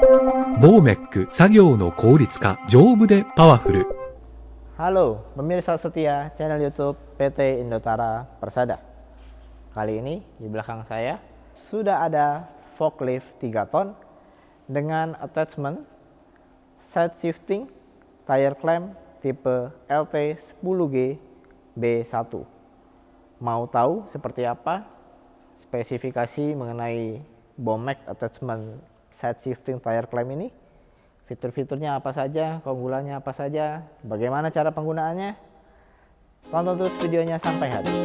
ボーメック作業の効率化丈夫でパワフル。 Halo pemirsa setia channel YouTube PT Indotara Persada. Kali ini di belakang saya sudah ada forklift 3 ton dengan attachment side shifting tire clamp tipe LT10G B1. Mau tahu seperti apa spesifikasi mengenai Bomek attachment side shifting tire clamp ini? Fitur-fiturnya apa saja, keunggulannya apa saja, bagaimana cara penggunaannya? Tonton terus videonya sampai habis.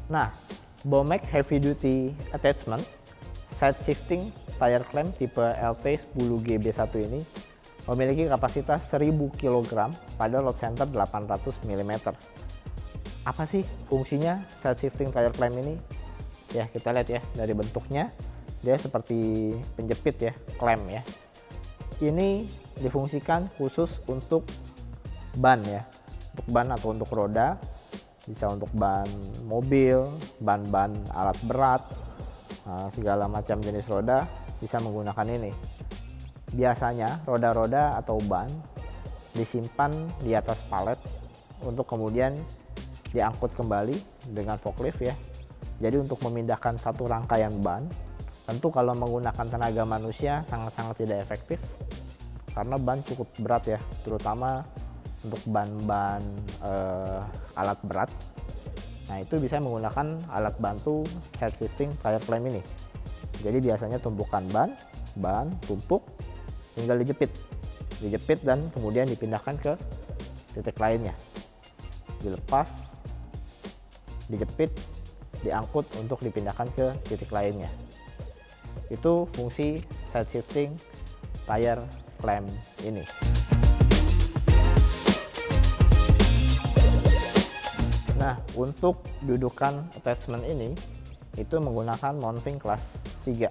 Nah, Bomek Heavy Duty Attachment Side Shifting Tire Clamp tipe LT10G B1 ini memiliki kapasitas 1000 kg pada load center 800 mm. Apa sih fungsinya side shifting tire clamp ini? Ya, kita lihat ya dari bentuknya, dia seperti penjepit ya, clamp ya. Ini difungsikan khusus untuk ban ya, untuk ban atau untuk roda, bisa untuk ban mobil, ban-ban alat berat, segala macam jenis roda bisa menggunakan ini. Biasanya roda-roda atau ban disimpan di atas palet untuk kemudian diangkut kembali dengan forklift ya. Jadi untuk memindahkan satu rangkaian ban, tentu kalau menggunakan tenaga manusia sangat-sangat tidak efektif karena ban cukup berat ya, terutama untuk ban-ban alat berat. Nah, itu bisa menggunakan alat bantu side shifting tire clamp ini. Jadi biasanya tumpukan ban tumpuk, tinggal dijepit dan kemudian dipindahkan ke titik lainnya, dilepas, dijepit, diangkut untuk dipindahkan ke titik lainnya. Itu fungsi side shifting tire clamp ini. Nah, untuk dudukan attachment ini itu menggunakan mounting kelas 3.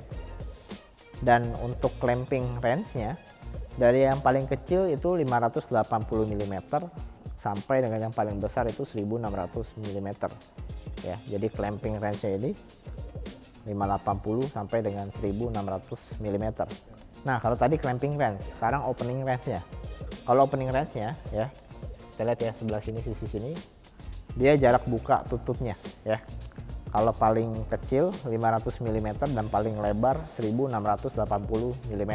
Dan untuk clamping range-nya dari yang paling kecil itu 580 mm sampai dengan yang paling besar itu 1600 mm ya. Jadi clamping range-nya ini 580 sampai dengan 1600 mm. Nah, kalau tadi clamping range, sekarang opening range-nya. Kalau opening range-nya ya, kita lihat ya sebelah sini, sisi sini, dia jarak buka tutupnya ya. Kalau paling kecil 500 mm dan paling lebar 1680 mm.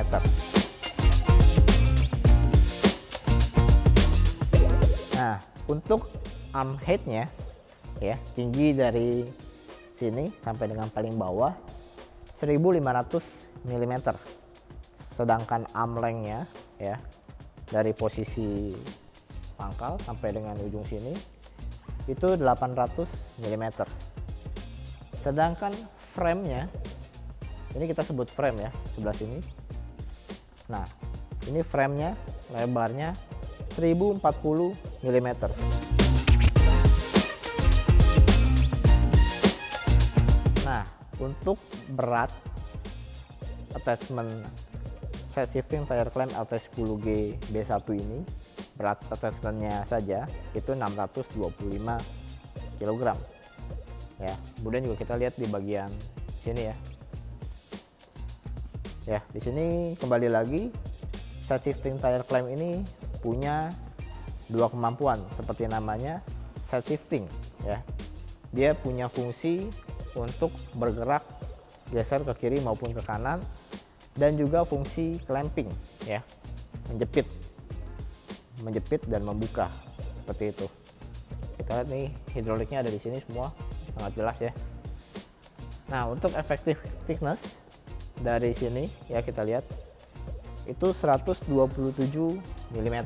Nah, untuk arm height-nya ya, tinggi dari sini sampai dengan paling bawah 1500 mm. Sedangkan arm length-nya ya, dari posisi pangkal sampai dengan ujung sini itu 800 mm. Sedangkan frame-nya, ini kita sebut frame ya, sebelah sini. Nah, ini frame-nya lebarnya 1040 mm. Nah, untuk berat attachment side shifting tire clamp LT10G B1 ini, berat attachment-nya saja itu 625 kg. Ya, kemudian juga kita lihat di bagian sini ya. Ya, di sini kembali lagi side shifting tire clamp ini punya dua kemampuan seperti namanya side shifting ya. Dia punya fungsi untuk bergerak geser ke kiri maupun ke kanan dan juga fungsi clamping ya. Menjepit dan membuka seperti itu. Kita lihat nih hidroliknya ada di sini semua. Sangat jelas ya. Nah, untuk effective thickness dari sini ya, kita lihat itu 127 mm.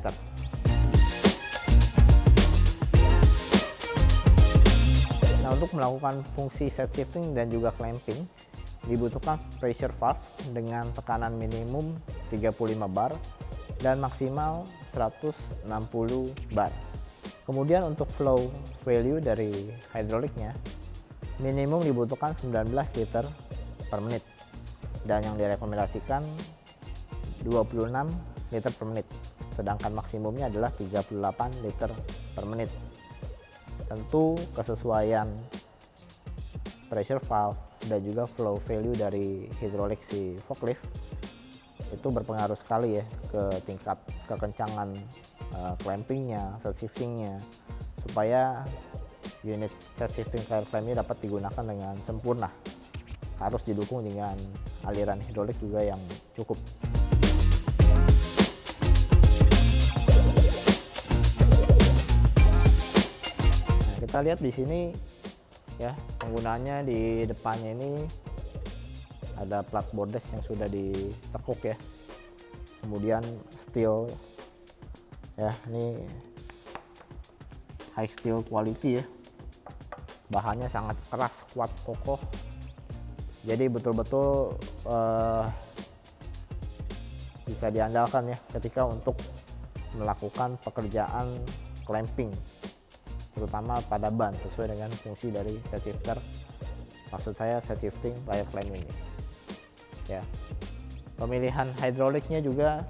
Nah, untuk melakukan fungsi side shifting dan juga clamping dibutuhkan pressure valve dengan tekanan minimum 35 bar dan maksimal 160 bar. Kemudian untuk flow value dari hidroliknya minimum dibutuhkan 19 liter per menit dan yang direkomendasikan 26 liter per menit. sedangkan maksimumnya adalah 38 liter per menit. Tentu kesesuaian pressure valve dan juga flow value dari hidrolik si forklift itu berpengaruh sekali ya ke tingkat kekencangan clampingnya, set shiftingnya, supaya unit set shifting tire clamp ini dapat digunakan dengan sempurna. Harus didukung dengan aliran hidrolik juga yang cukup. Nah, kita lihat di sini ya, penggunaannya di depannya ini ada plat bordes yang sudah ditekuk ya, kemudian steel ya, ini high steel quality ya, bahannya sangat keras, kuat, kokoh, jadi betul-betul bisa diandalkan ya ketika untuk melakukan pekerjaan clamping, terutama pada ban sesuai dengan fungsi dari set shifter, maksud saya set shifting tire clamp ini ya. Pemilihan hidroliknya juga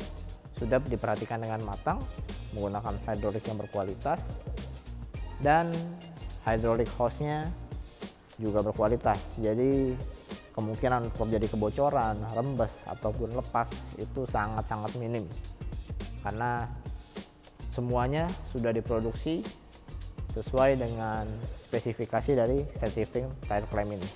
sudah diperhatikan dengan matang, menggunakan hidrolik yang berkualitas, dan hidrolik hose-nya juga berkualitas, jadi kemungkinan terjadi kebocoran, rembes ataupun lepas itu sangat-sangat minim karena semuanya sudah diproduksi sesuai dengan spesifikasi dari set shifting tire clamp ini.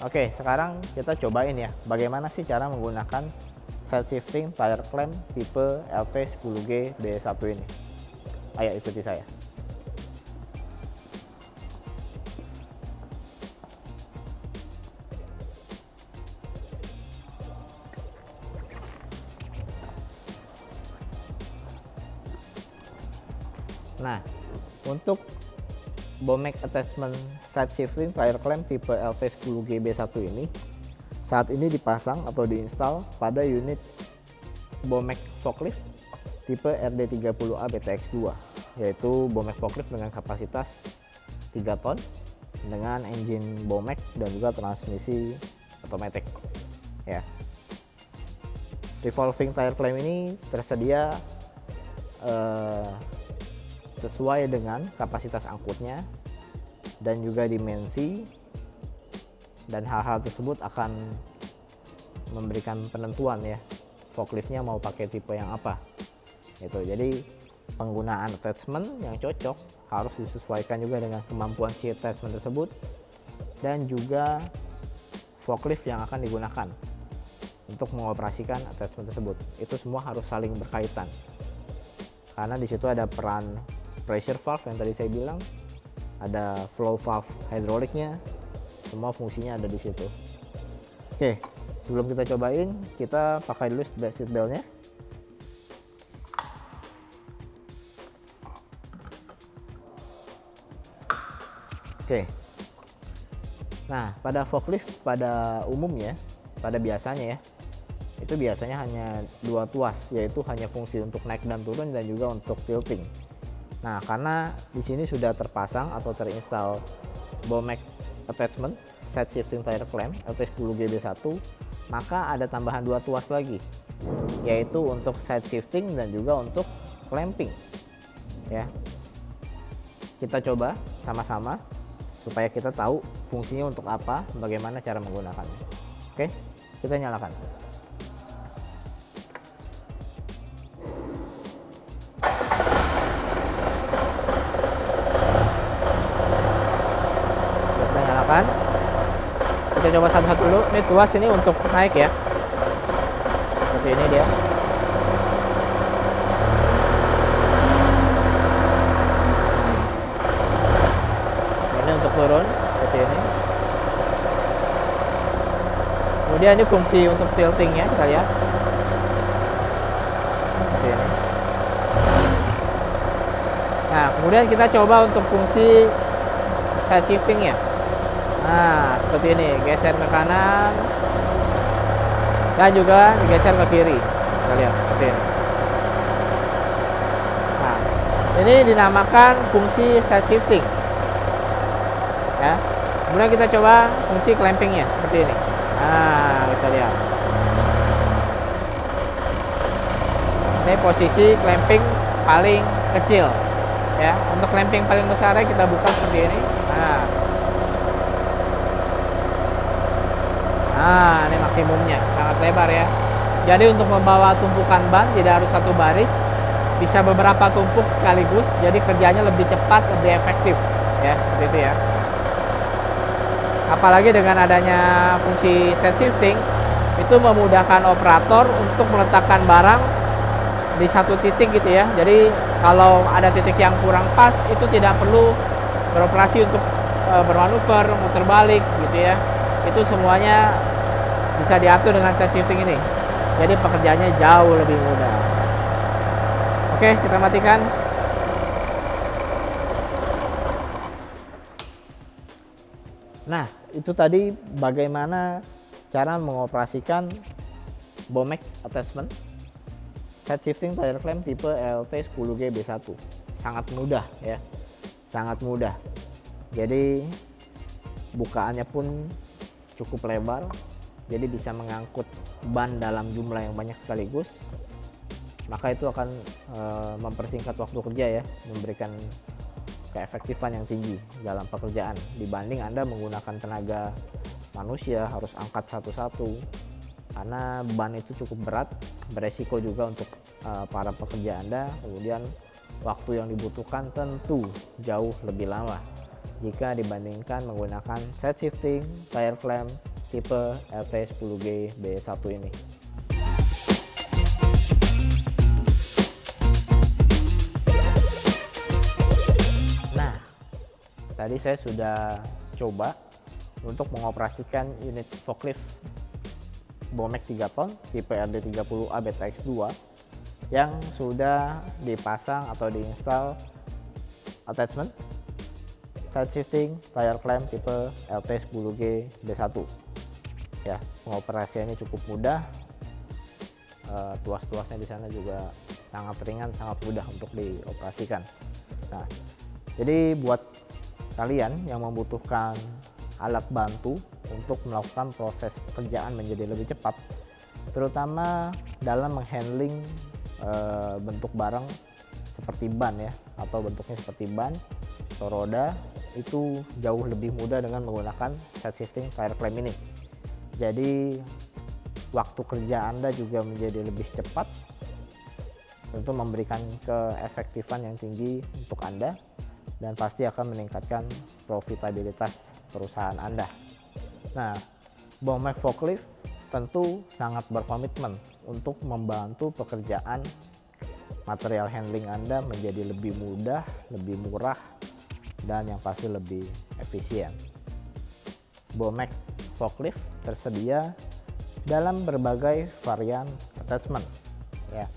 Oke, sekarang kita cobain ya, bagaimana sih cara menggunakan set shifting tire clamp tipe LT10G B1 ini. Ayo ikuti saya. Nah, untuk Bomek attachment set shifting tire clamp tipe LT10G B1 ini saat ini dipasang atau diinstal pada unit Bomek forklift tipe RD30A BTX2, yaitu Bomek forklift dengan kapasitas 3 ton dengan engine Bomek dan juga transmisi otomatis ya. Revolving tire clamp ini tersedia sesuai dengan kapasitas angkutnya dan juga dimensi, dan hal-hal tersebut akan memberikan penentuan ya forkliftnya mau pakai tipe yang apa itu. Jadi penggunaan attachment yang cocok harus disesuaikan juga dengan kemampuan si attachment tersebut dan juga forklift yang akan digunakan untuk mengoperasikan attachment tersebut. Itu semua harus saling berkaitan karena di situ ada peran pressure valve yang tadi saya bilang, ada flow valve hidroliknya, semua fungsinya ada di situ. Oke, sebelum kita cobain, kita pakai dulu seat beltnya. Oke, nah pada forklift pada umumnya, pada biasanya ya, itu biasanya hanya 2 tuas, yaitu hanya fungsi untuk naik dan turun dan juga untuk tilting. Nah, karena di sini sudah terpasang atau terinstall Bomek attachment set shifting tire clamp LT10G B1, maka ada tambahan 2 tuas lagi, yaitu untuk side shifting dan juga untuk clamping. Ya, kita coba sama-sama supaya kita tahu fungsinya untuk apa, bagaimana cara menggunakannya. Oke, kita nyalakan. Kita coba satu-satu dulu. Ini tuas ini untuk naik ya, seperti ini dia. Ini untuk turun seperti ini. Kemudian ini fungsi untuk tiltingnya, kita lihat seperti ini. Nah, kemudian kita coba untuk fungsi side shiftingnya. Nah, seperti ini, geser ke kanan dan juga digeser ke kiri. Kita lihat seperti ini. Nah, ini dinamakan fungsi side shifting. Ya. Kemudian kita coba fungsi clampingnya seperti ini. Nah, kita lihat. Ini posisi clamping paling kecil ya. Untuk clamping paling besarnya kita buka seperti ini. Nah, ini maksimumnya, sangat lebar ya. Jadi untuk membawa tumpukan ban tidak harus satu baris, bisa beberapa tumpuk sekaligus. Jadi kerjanya lebih cepat, lebih efektif ya, seperti itu ya. Apalagi dengan adanya fungsi set shifting, itu memudahkan operator untuk meletakkan barang di satu titik gitu ya. Jadi kalau ada titik yang kurang pas, itu tidak perlu beroperasi untuk bermanuver, muter balik gitu ya. Itu semuanya bisa diatur dengan set shifting ini. Jadi pekerjaannya jauh lebih mudah. Oke, kita matikan. Nah, itu tadi bagaimana cara mengoperasikan Bomek attachment set shifting tire clamp tipe LT10G B1. Sangat mudah ya, sangat mudah. Jadi bukaannya pun cukup lebar, jadi bisa mengangkut ban dalam jumlah yang banyak sekaligus. Maka itu akan mempersingkat waktu kerja ya, memberikan keefektifan yang tinggi dalam pekerjaan dibanding Anda menggunakan tenaga manusia harus angkat satu-satu, karena ban itu cukup berat, beresiko juga untuk para pekerja Anda. Kemudian waktu yang dibutuhkan tentu jauh lebih lama jika dibandingkan menggunakan set shifting tire clamp tipe LT10G B1 ini. Tadi saya sudah coba untuk mengoperasikan unit forklift Bomek 3 ton tipe RD30A Beta X2 yang sudah dipasang atau diinstal attachment side shifting tire clamp tipe LT10G B1. Ya, pengoperasiannya cukup mudah. Tuas-tuasnya di sana juga sangat ringan, sangat mudah untuk dioperasikan. Nah, jadi buat kalian yang membutuhkan alat bantu untuk melakukan proses pekerjaan menjadi lebih cepat, terutama dalam menghandling bentuk barang seperti ban ya, atau bentuknya seperti ban atau roda, itu jauh lebih mudah dengan menggunakan set shifting tire clamp ini. Jadi waktu kerja Anda juga menjadi lebih cepat, tentu memberikan keefektifan yang tinggi untuk Anda, dan pasti akan meningkatkan profitabilitas perusahaan Anda. Nah, Bomek Forklift tentu sangat berkomitmen untuk membantu pekerjaan material handling Anda menjadi lebih mudah, lebih murah, dan yang pasti lebih efisien. Bomek Forklift tersedia dalam berbagai varian attachment ya,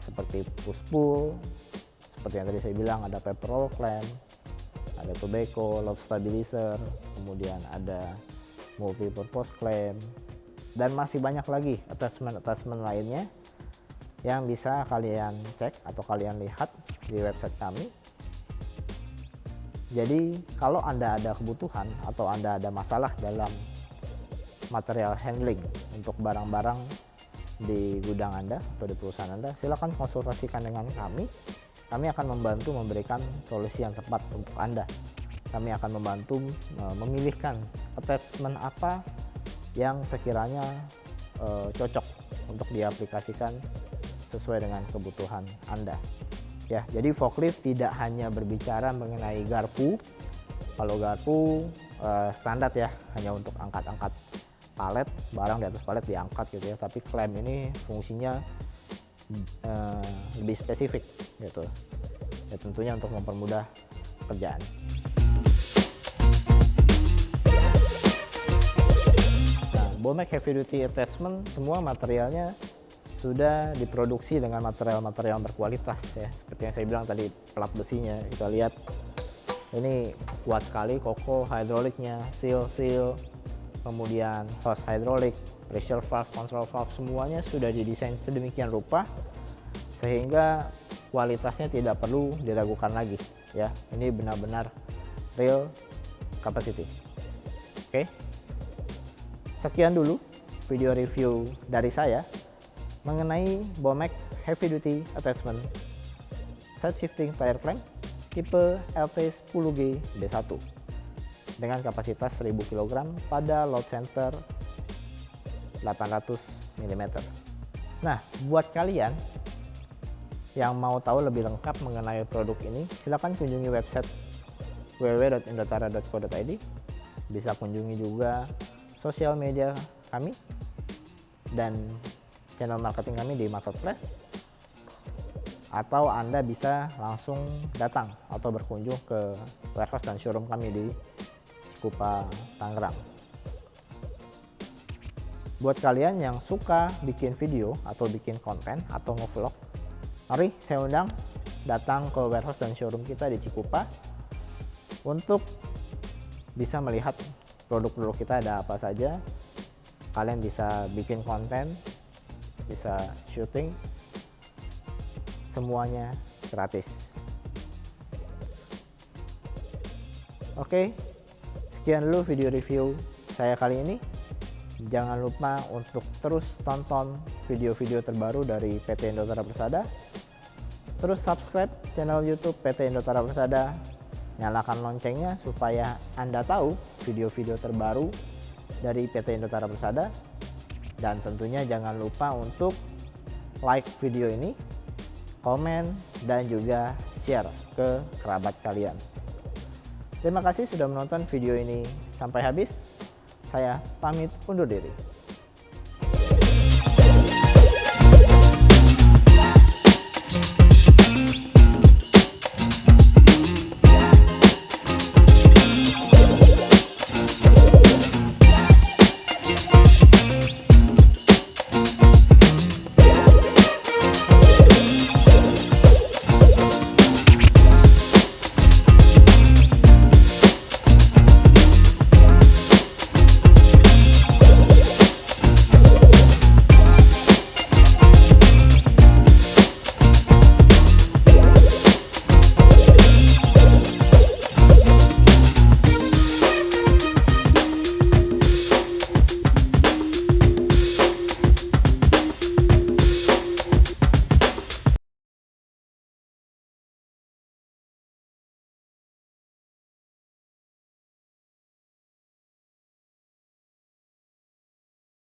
seperti push pull, seperti yang tadi saya bilang, ada paper roll clamp, ada tobacco, load stabilizer, kemudian ada multi purpose clamp, dan masih banyak lagi attachment lainnya yang bisa kalian cek atau kalian lihat di website kami. Jadi kalau Anda ada kebutuhan atau Anda ada masalah dalam material handling untuk barang-barang di gudang Anda atau di perusahaan Anda, silakan konsultasikan dengan kami. Kami akan membantu memberikan solusi yang tepat untuk Anda. Kami akan membantu memilihkan attachment apa yang sekiranya cocok untuk diaplikasikan sesuai dengan kebutuhan Anda. Ya, jadi forklift tidak hanya berbicara mengenai garpu. Kalau garpu standar ya, hanya untuk angkat-angkat palet, barang di atas palet diangkat gitu ya. Tapi clamp ini fungsinya lebih spesifik gitu ya, tentunya untuk mempermudah pekerjaan. Nah, Bomek Heavy Duty Attachment semua materialnya sudah diproduksi dengan material-material berkualitas ya, seperti yang saya bilang tadi, plat besinya kita lihat ini kuat sekali, kokoh, hidroliknya, seal, kemudian hose hidrolik, pressure valve, control valve, semuanya sudah didesain sedemikian rupa sehingga kualitasnya tidak perlu diragukan lagi ya. Ini benar-benar real capacity Oke, sekian dulu video review dari saya mengenai Bomek Heavy Duty Attachment Side Shifting Tire Clamp tipe LT10G B1 dengan kapasitas 1000 kg pada load center 800 mm. Nah, buat kalian yang mau tahu lebih lengkap mengenai produk ini, silakan kunjungi website www.indotara.co.id. Bisa kunjungi juga sosial media kami dan channel marketing kami di Marketplace, atau Anda bisa langsung datang atau berkunjung ke warehouse dan showroom kami di Cikupa, Tangerang. Buat kalian yang suka bikin video atau bikin konten atau nge-vlog, mari saya undang datang ke warehouse dan showroom kita di Cikupa untuk bisa melihat produk-produk kita ada apa saja. Kalian bisa bikin konten, bisa syuting, semuanya gratis. Oke, sekian dulu video review saya kali ini. Jangan lupa untuk terus tonton video-video terbaru dari PT Indotara Persada. Terus subscribe channel YouTube PT Indotara Persada. Nyalakan loncengnya supaya Anda tahu video-video terbaru dari PT Indotara Persada. Dan tentunya jangan lupa untuk like video ini, komen, dan juga share ke kerabat kalian. Terima kasih sudah menonton video ini sampai habis. Saya pamit undur diri.